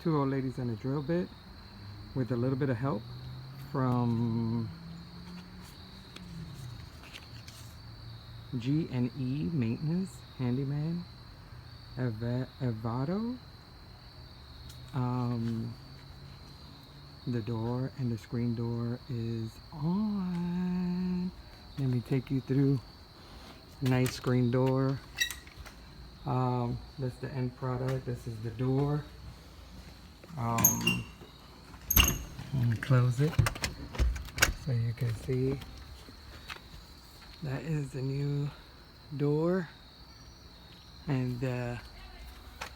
two old ladies and a drill bit with a little bit of help from G&E Maintenance Handyman Evado. The door and the screen door is on. Let me take you through. Nice screen door. That's the end product. This is the door. Let me close it so you can see. That is the new door, and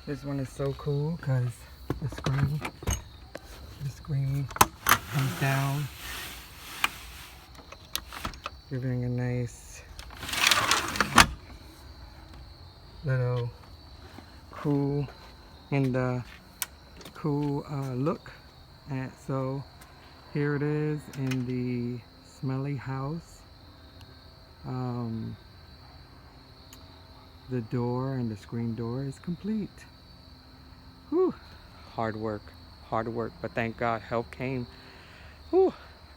this one is so cool because the screen comes down, giving a nice little cool look. And so here it is in the smelly house. The door and the screen door is complete. Whew. Hard work, but thank God help came. Whew.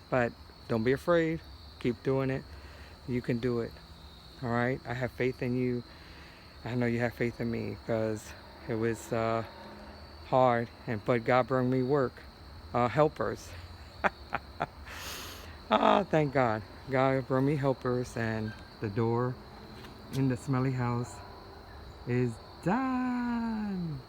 But don't be afraid, keep doing it. You can do it. All right, I have faith in you. I know you have faith in me, because it was hard, but God brought me helpers. Thank God. God brought me helpers, and the door in the smelly house is done.